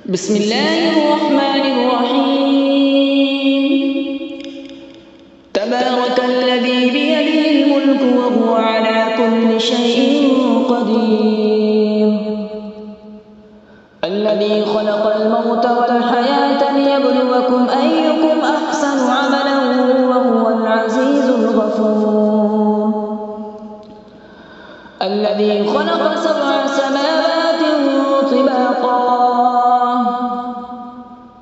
بسم الله الرحمن الرحيم. تبارك الذي بيده الملك وهو على كل شيء قدير. الذي خلق الموت والحياة ليبلوكم أيكم أحسن عملا وهو العزيز الغفور. الذي خلق 7 سماوات طباقا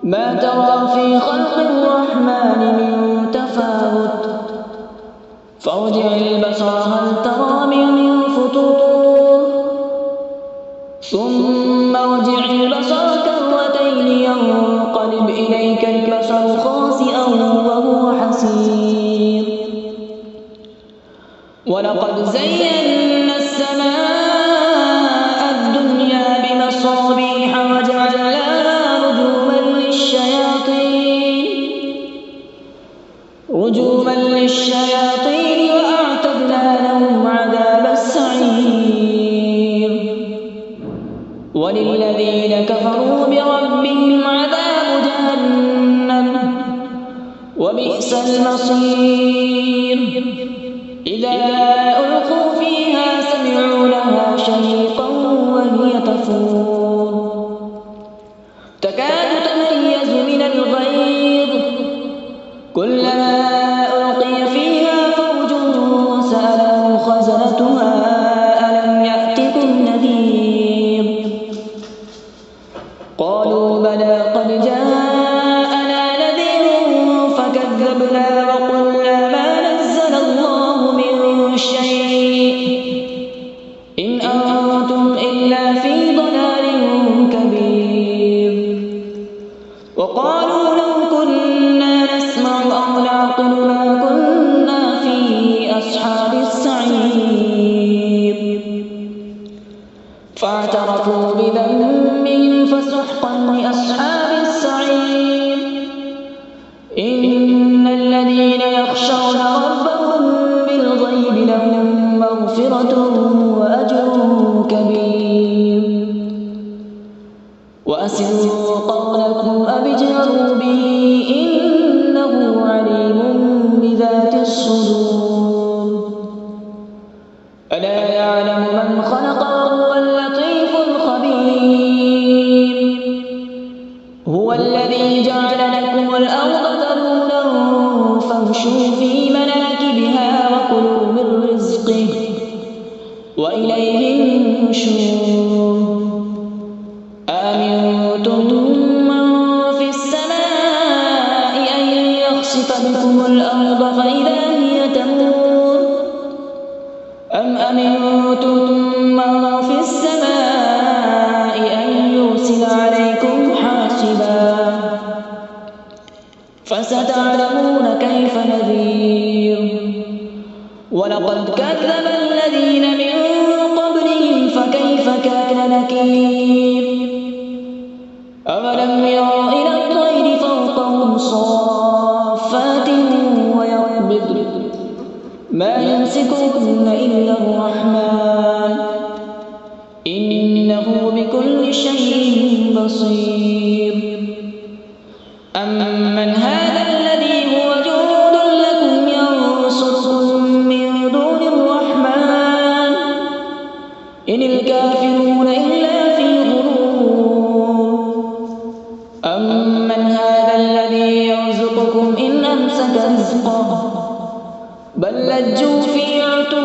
ما ترى في خلق الرحمن من تفاوت فارجع البصر هل ترى من فطور ثم ارجع البصر كرتين ينقلب إليك البصر خاسئا وهو حسير. ولقد زينا السماء الدنيا بمصابيح وجعلناها رجوما للشياطين وأعتدنا لهم عذاب السعير. وللذين كفروا بربهم عذاب جهنم وبئس المصير. إذا ألقوا فيها سمعوا لها شهيقا وهي تفور تكاد تميز من الغيظ كلما ألقي فيها فوج سألهم خزنتها ألم يأتكم نذير قالوا بلى قد جاءنا نذير فكذبنا وقلنا ما نزل الله من شيء إن أنتم إلا في ضلال كبير. وقالوا لو كنا نسمع أو نعقل ما كنا في أصحاب السعير. فاعترفوا بذنبهم فسحقا لأصحاب السعير. إن الذين يخشون ربهم بالغيب لهم مغفرة وأجر كبير. وأسروا قولكم أو اجهروا به إنه عليم بذات الصدور. ألا يعلم من خلق وهو اللطيف الخبير. هو الذي جعل لكم الأرض ذلولا فامشوا في مناكبها وكلوا من رزقه وإليه النشور. أأمنتم من في السماء أن يخسف بكم الأرض فإذا هي تمور أم أمنتم من في السماء أن يرسل عليكم حاصبا فستعلمون كيف نذير. ولقد كذب الذين من قبلهم فكيف كان نكير. أولم يروا إلى الطير فوقهم صافات ويقبض ما يمسكهن إلا الرحمن إنه بكل شيء بصير. أمن هذا الذي هو جند لكم ينصركم من دون الرحمن إن الكافرون إلا في غرور. أمن هذا الذي يرزقكم إن أمسك رزقه بل لجوا في عتو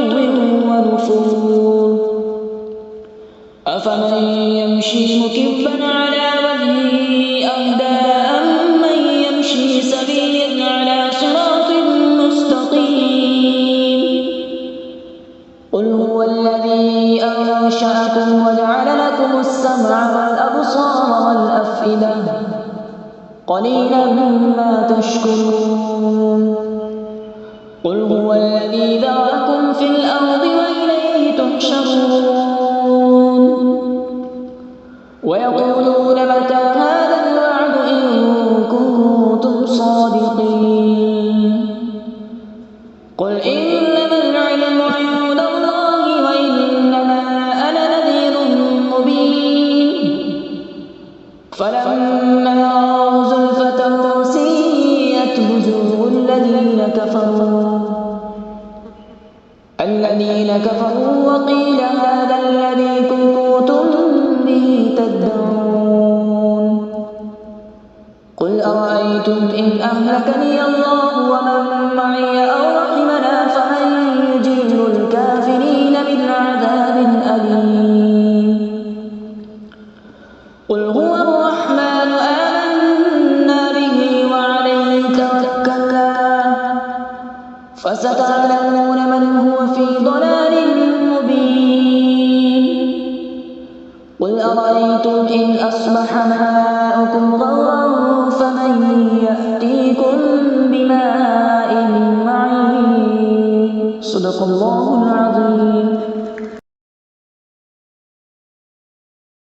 ونفور. أفمن يمشي مكبا على وجهه أهدى أمن يمشي سويا على صراط مستقيم. قل هو الذي أنشأكم وجعل لكم السمع والأبصار والأفئدة قليلا ما تشكرون. قل هو الذي ذرأكم في الأرض وإليه تحشرون. ويقولون متى هذا الوعد إن كنتم صادقين. قل إنما العلم عند الله وإنما أنا نذير مبين. فلما رأوا زلفة سيئت وجوه الذين كفروا وقيل هذا الذي كنتم به تدعون قل أرأيتم إن أهلكني الله ومن معي أو رحمنا فمن يجير الكافرين من عذاب أليم قل هو الرحمن آمنا به وعليه توكلنا فستعلمون من هو في ضلال مبين قل أرأيتم إن أصبح ماؤكم غورا فمن يأتيكم بماء معين صدق الله العظيم.